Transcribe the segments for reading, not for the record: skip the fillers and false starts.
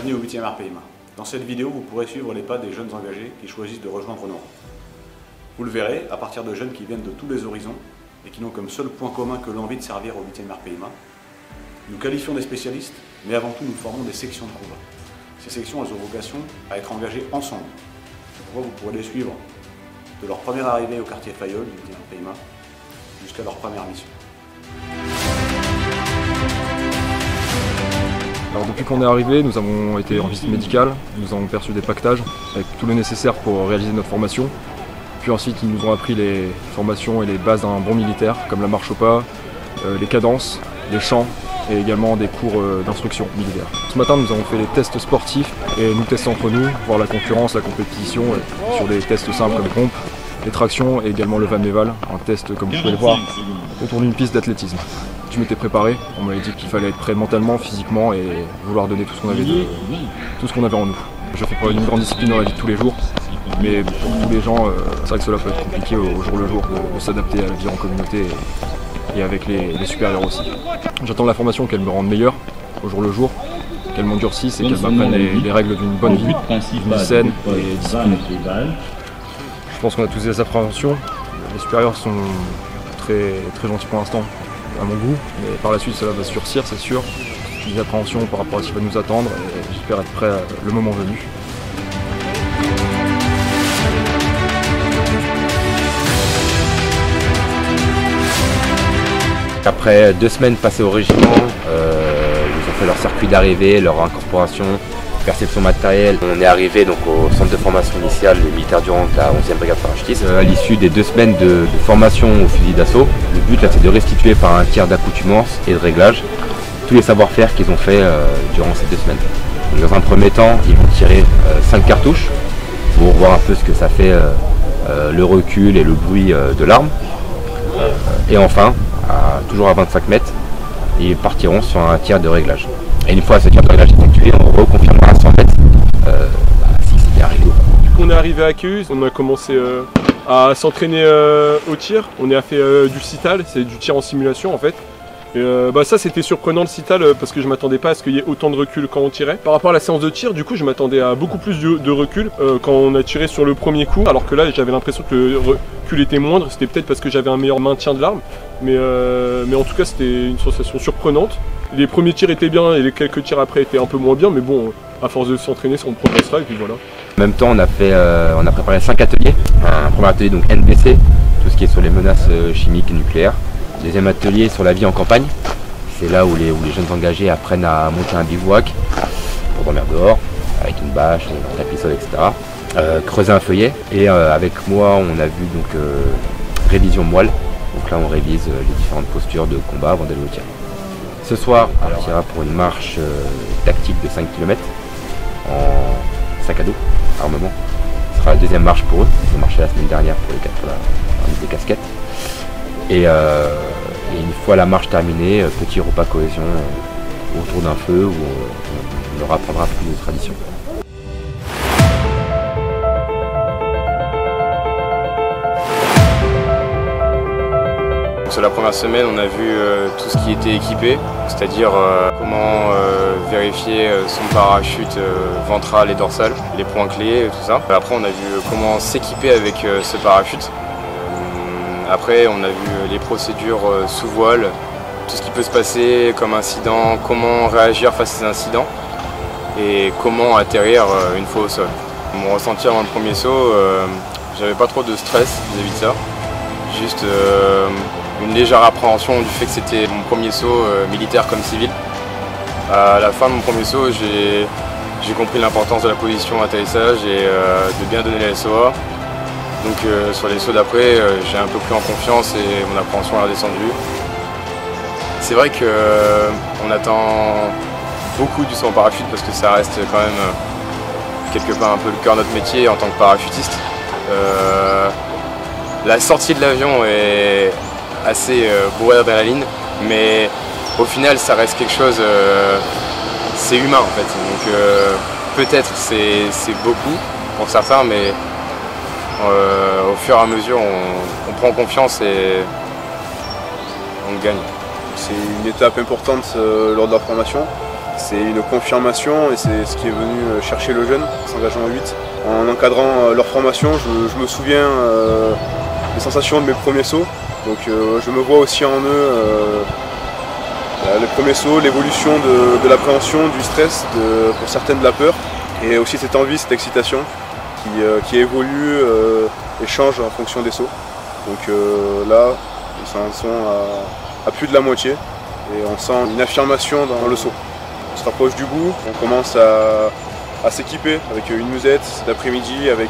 Bienvenue au 8e RPIMA. Dans cette vidéo, vous pourrez suivre les pas des jeunes engagés qui choisissent de rejoindre nos rangs. Vous le verrez, à partir de jeunes qui viennent de tous les horizons et qui n'ont comme seul point commun que l'envie de servir au 8e RPIMA. Nous qualifions des spécialistes, mais avant tout nous formons des sections de combat. Ces sections elles ont vocation à être engagées ensemble. C'est pourquoi vous pourrez les suivre de leur première arrivée au quartier Fayol du 8e RPIMA jusqu'à leur première mission. Alors depuis qu'on est arrivé, nous avons été en visite médicale, nous avons perçu des pactages avec tout le nécessaire pour réaliser notre formation. Puis ensuite ils nous ont appris les formations et les bases d'un bon militaire, comme la marche au pas, les cadences, les chants et également des cours d'instruction militaire. Ce matin nous avons fait les tests sportifs et nous testons entre nous, voir la concurrence, la compétition sur des tests simples comme pompe, les tractions et également le van-méval, un test comme vous pouvez le voir autour d'une piste d'athlétisme. Je m'étais préparé, on m'avait dit qu'il fallait être prêt mentalement, physiquement et vouloir donner tout ce qu'on avait en nous. Je fais preuve d'une grande discipline dans la vie de tous les jours, mais pour tous les gens, c'est vrai que cela peut être compliqué au jour le jour de s'adapter à la vie en communauté et avec les supérieurs aussi. J'attends la formation qu'elle me rende meilleure au jour le jour, qu'elle m'endurcisse et qu'elle m'apprenne les règles d'une bonne vie, d'une vie saine et disciplinée. Je pense qu'on a tous des appréhensions, les supérieurs sont très gentils pour l'instant, à mon goût, mais par la suite cela va se durcir, c'est sûr. J'ai des appréhensions par rapport à ce qui va nous attendre et j'espère être prêt le moment venu. Après 2 semaines passées au régiment, ils ont fait leur circuit d'arrivée, leur incorporation, perception matérielle. On est arrivé donc au centre de formation initiale des militaires du rang de la 11e brigade parachutiste. À l'issue des 2 semaines de formation au fusil d'assaut, le but là c'est de restituer par un tir d'accoutumance et de réglage tous les savoir-faire qu'ils ont fait durant ces 2 semaines. Donc, dans un premier temps, ils vont tirer 5 cartouches pour voir un peu ce que ça fait le recul et le bruit de l'arme. Et enfin, toujours à 25 mètres, ils partiront sur un tir de réglage. Et une fois ce tir de réglage effectué, on reconfirmera à 100 mètres si c'est bien arrivé ou pas. Du coup, on est arrivé à Queuse, on a commencé à s'entraîner au tir. On a fait du CITAL, c'est du tir en simulation en fait. Et ça c'était surprenant le CITAL parce que je m'attendais pas à ce qu'il y ait autant de recul quand on tirait. Par rapport à la séance de tir, du coup je m'attendais à beaucoup plus de recul quand on a tiré sur le premier coup. Alors que là j'avais l'impression que le recul était moindre, c'était peut-être parce que j'avais un meilleur maintien de l'arme. Mais en tout cas c'était une sensation surprenante. Les premiers tirs étaient bien et les quelques tirs après étaient un peu moins bien, mais bon, à force de s'entraîner, on progressera et puis voilà. En même temps, on a préparé 5 ateliers. Un premier atelier donc NBC, tout ce qui est sur les menaces chimiques et nucléaires. Deuxième atelier sur la vie en campagne. C'est là où les jeunes engagés apprennent à monter un bivouac pour dormir dehors, avec une bâche, un tapis sol, etc. Creuser un feuillet. Et avec moi, on a vu donc révision moelle. Donc là, on révise les différentes postures de combat avant d'aller au tir. Ce soir, on partira pour une marche tactique de 5 km en sac à dos, armement. Ce sera la deuxième marche pour eux. Ils ont marché la semaine dernière pour la remise des casquettes. Et une fois la marche terminée, petit repas cohésion autour d'un feu où on leur apprendra plus de traditions. Sur la première semaine, on a vu tout ce qui était équipé, c'est-à-dire comment vérifier son parachute ventral et dorsal, les points clés, tout ça. Après, on a vu comment s'équiper avec ce parachute. Après, on a vu les procédures sous voile, tout ce qui peut se passer comme incident, comment réagir face à ces incidents et comment atterrir une fois au sol. Mon ressenti avant le premier saut, j'avais pas trop de stress vis-à-vis de ça, juste une légère appréhension du fait que c'était mon premier saut militaire comme civil. À la fin de mon premier saut, j'ai compris l'importance de la position d'atterrissage et de bien donner la SOA. Donc sur les sauts d'après, j'ai un peu pris en confiance et mon appréhension est redescendue. C'est vrai qu'on attend beaucoup du saut en parachute parce que ça reste quand même quelque part un peu le cœur de notre métier en tant que parachutiste. La sortie de l'avion est assez bourrée d'adrénaline, mais au final ça reste quelque chose, c'est humain en fait. Donc peut-être c'est beaucoup pour certains, mais au fur et à mesure on prend confiance et on gagne. C'est une étape importante lors de leur formation. C'est une confirmation et c'est ce qui est venu chercher le jeune, s'engageant en 8. En encadrant leur formation, je me souviens des sensations de mes premiers sauts. Donc je me vois aussi en eux les premiers sauts, l'évolution de l'appréhension, du stress, pour certaines de la peur. Et aussi cette envie, cette excitation qui évolue et change en fonction des sauts. Donc là, ils en sont à plus de la moitié et on sent une affirmation dans le saut. On se rapproche du bout, on commence à s'équiper avec une musette cet après-midi, avec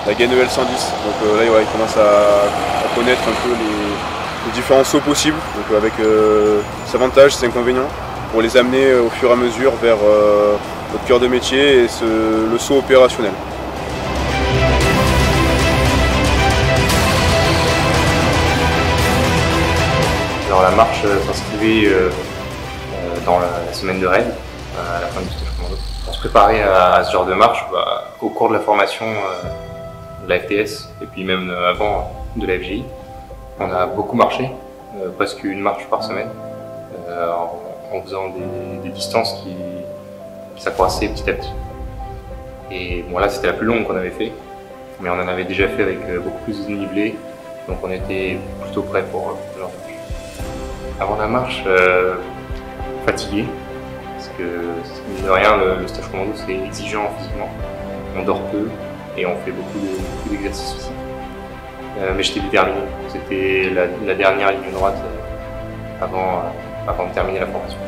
la gaine EL 110. Donc là, ils commencent à connaître un peu les différents sauts possibles, donc avec ses avantages, ses inconvénients, pour les amener au fur et à mesure vers notre cœur de métier et le saut opérationnel. Alors la marche s'inscrivait dans la semaine de raid, à la fin du stage commando. Pour se préparer à ce genre de marche, au cours de la formation de la FTS et puis même avant de la FGI, on a beaucoup marché, presque une marche par semaine, en faisant des distances qui s'accroissaient petit à petit. Et bon là c'était la plus longue qu'on avait fait, mais on en avait déjà fait avec beaucoup plus de dénivelé, donc on était plutôt prêt pour ce genre de marche. Avant la marche, fatigué, parce que mine de rien le stage commando c'est exigeant physiquement, on dort peu et on fait beaucoup d'exercices aussi. Mais j'étais déterminé, c'était la dernière ligne droite avant de terminer la formation.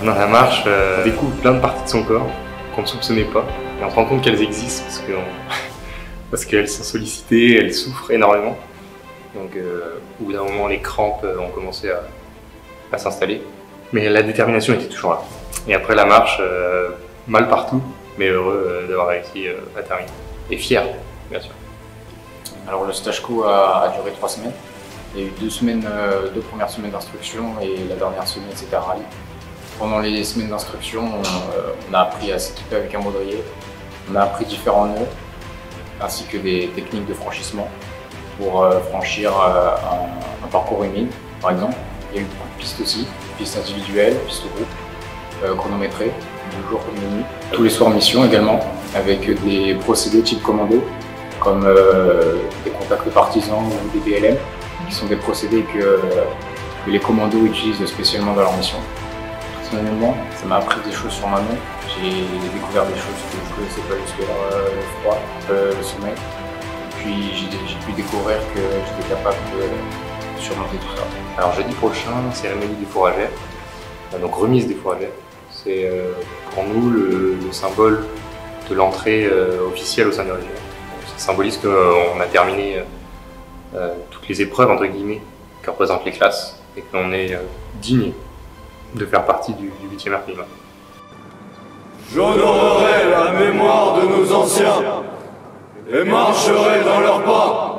Dans la marche, on découvre plein de parties de son corps qu'on ne soupçonnait pas, et on se rend compte qu'elles existent parce qu'elles sont sollicitées, elles souffrent énormément. Donc au bout d'un moment, les crampes ont commencé à s'installer, mais la détermination était toujours là. Et après la marche, mal partout, mais heureux d'avoir réussi à terminer. Et fier, bien sûr. Alors le stage co a duré 3 semaines. Il y a eu 2 premières semaines d'instruction et la dernière semaine c'était un rallye. Pendant les semaines d'instruction, on a appris à s'équiper avec un baudrier. On a appris différents nœuds, ainsi que des techniques de franchissement pour franchir un parcours humide, par exemple. Il y a eu beaucoup de pistes aussi, pistes individuelles, pistes groupes, chronométrées, 2 jours comme minuit. Tous les soirs mission également, avec des procédés type commando, comme des contacts de partisans ou des BLM, qui sont des procédés que les commandos utilisent spécialement dans leur mission. Personnellement, ça m'a appris des choses sur ma main. J'ai découvert des choses que je ne connaissais pas jusque-là, le froid, le sommeil. Puis j'ai pu découvrir que j'étais capable de surmonter tout ça. Alors jeudi prochain, cérémonie des fourragères, donc remise des fourragères. C'est pour nous le symbole de l'entrée officielle au sein du régiment. Ça symbolise qu'on a terminé toutes les épreuves entre guillemets que représentent les classes et qu'on est digne de faire partie du 8e RPIMA. J'honorerai la mémoire de nos anciens et marcherai dans leurs pas.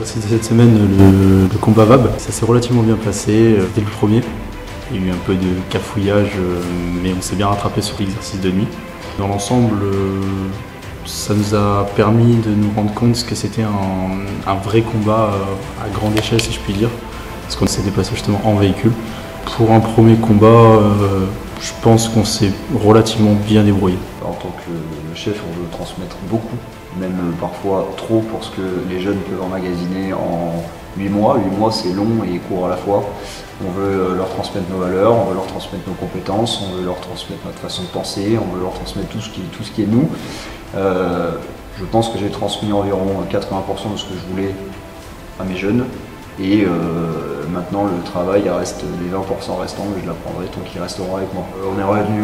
Cette semaine, le combat VAB, ça s'est relativement bien passé dès le premier. Il y a eu un peu de cafouillage, mais on s'est bien rattrapé sur l'exercice de nuit. Dans l'ensemble, ça nous a permis de nous rendre compte que c'était un vrai combat à grande échelle, si je puis dire, parce qu'on s'est déplacé justement en véhicule. Pour un premier combat, je pense qu'on s'est relativement bien débrouillé. En tant que chef, on veut transmettre beaucoup, même parfois trop pour ce que les jeunes peuvent emmagasiner en 8 mois. 8 mois c'est long et court à la fois. On veut leur transmettre nos valeurs, on veut leur transmettre nos compétences, on veut leur transmettre notre façon de penser, on veut leur transmettre tout ce qui est nous. Je pense que j'ai transmis environ 80% de ce que je voulais à mes jeunes. Et maintenant le travail reste les 20% restants, mais je l'apprendrai tant qu'ils resteront avec moi. On est revenu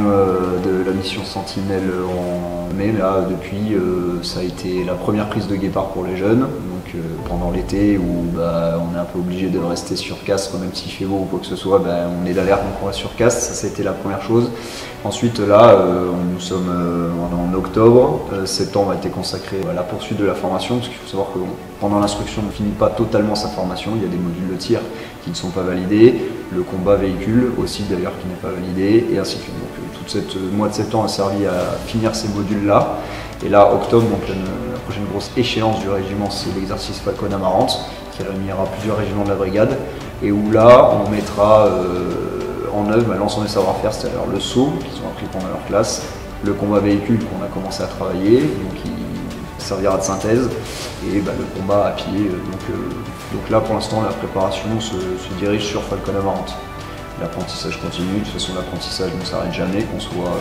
de la mission Sentinelle en mai, là depuis ça a été la première prise de guépard pour les jeunes, donc pendant l'été où on est un peu obligé de rester sur casse, même s'il fait beau ou quoi que ce soit, on est d'alerte donc on reste sur casse, ça a été la première chose. Ensuite là, nous sommes en octobre, septembre a été consacré à la poursuite de la formation, parce qu'il faut savoir que pendant l'instruction on ne finit pas totalement sa formation, il y a des modules de tir qui ne sont pas validés, le combat véhicule aussi d'ailleurs qui n'est pas validé, et ainsi de suite. Donc tout ce mois de septembre a servi à finir ces modules-là, Et là, octobre, donc la prochaine grosse échéance du régiment, c'est l'exercice Falcon Amarante, qui réunira plusieurs régiments de la brigade, et où là, on mettra en œuvre l'ensemble des savoir-faire, c'est-à-dire le saut, qu'ils ont appris pendant leur classe, le combat véhicule qu'on a commencé à travailler, donc qui servira de synthèse, et le combat à pied. Donc là, pour l'instant, la préparation se dirige sur Falcon Amarante. L'apprentissage continue, de toute façon l'apprentissage ne s'arrête jamais, qu'on soit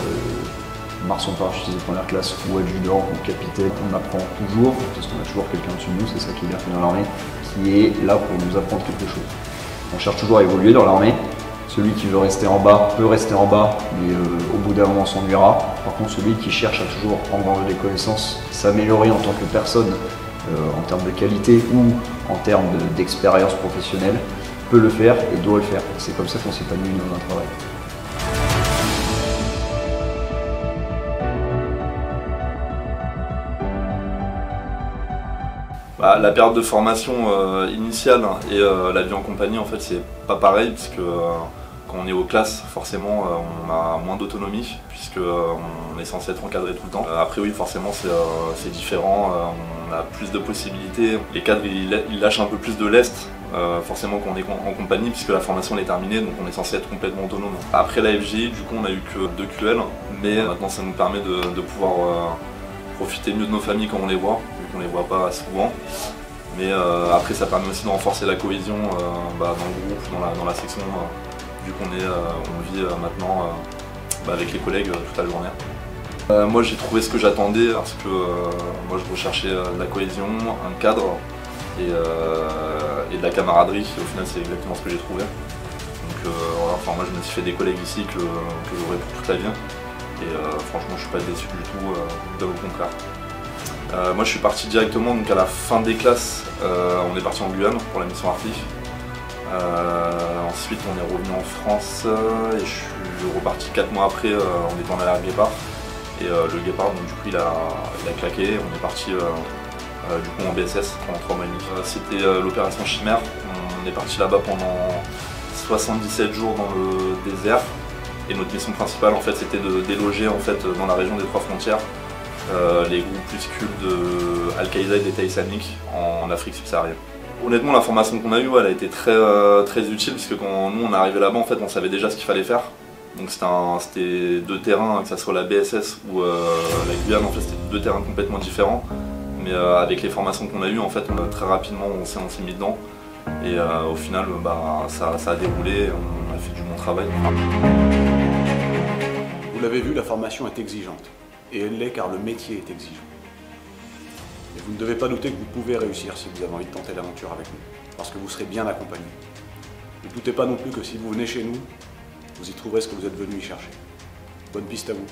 marsouin parachutiste de première classe ou adjudant ou capitaine, on apprend toujours, parce qu'on a toujours quelqu'un au-dessus de nous, c'est ça qui est bien fait dans l'armée, qui est là pour nous apprendre quelque chose. On cherche toujours à évoluer dans l'armée. Celui qui veut rester en bas peut rester en bas, mais au bout d'un moment on s'ennuiera. Par contre, celui qui cherche à toujours engranger des connaissances, s'améliorer en tant que personne, en termes de qualité ou en termes d'expérience professionnelle, peut le faire et doit le faire. C'est comme ça qu'on s'épanouit dans un travail. La période de formation initiale et la vie en compagnie, en fait, c'est pas pareil, puisque quand on est aux classes, forcément, on a moins d'autonomie, puisqu'on est censé être encadré tout le temps. Après, oui, forcément, c'est différent, on a plus de possibilités. Les cadres, ils lâchent un peu plus de lest, forcément, quand on est en compagnie, puisque la formation est terminée, donc on est censé être complètement autonome. Après la FJ, du coup, on a eu que 2 QL, mais maintenant, ça nous permet de pouvoir profiter mieux de nos familles quand on les voit, vu qu'on les voit pas souvent. Mais après, ça permet aussi de renforcer la cohésion dans le groupe, dans la section, vu qu'on on vit maintenant avec les collègues toute la journée. Moi, j'ai trouvé ce que j'attendais, parce que moi, je recherchais de la cohésion, un cadre et de la camaraderie. Au final, c'est exactement ce que j'ai trouvé. Donc voilà, moi, je me suis fait des collègues ici que j'aurai pour toute la vie. Et franchement, je suis pas déçu du tout, bien au contraire. Moi, je suis parti directement donc à la fin des classes. On est parti en Guyane pour la mission Arctique. Ensuite, on est revenu en France et je suis reparti 4 mois après en étant allé à Guépard. Et le Guépard, donc, du coup, il a claqué. On est parti du coup en BSS pendant 3 mois et demi. C'était l'opération Chimère. On est parti là-bas pendant 77 jours dans le désert. Et notre mission principale, en fait, c'était de déloger en fait, dans la région des 3 frontières les groupuscules de Al-Qaïda et d'État islamique en Afrique subsaharienne. Honnêtement, la formation qu'on a eue, elle a été très utile, puisque quand nous on est arrivé là-bas, en fait, on savait déjà ce qu'il fallait faire. Donc c'était 2 terrains, que ce soit la BSS ou la Guyane, en fait, c'était 2 terrains complètement différents. Mais avec les formations qu'on a eues, en fait, très rapidement, on s'est mis dedans. Et au final, ça a déroulé, on a fait du bon travail. Vous l'avez vu, la formation est exigeante. Et elle l'est car le métier est exigeant. Et vous ne devez pas douter que vous pouvez réussir si vous avez envie de tenter l'aventure avec nous, parce que vous serez bien accompagné. Ne doutez pas non plus que si vous venez chez nous, vous y trouverez ce que vous êtes venu y chercher. Bonne piste à vous.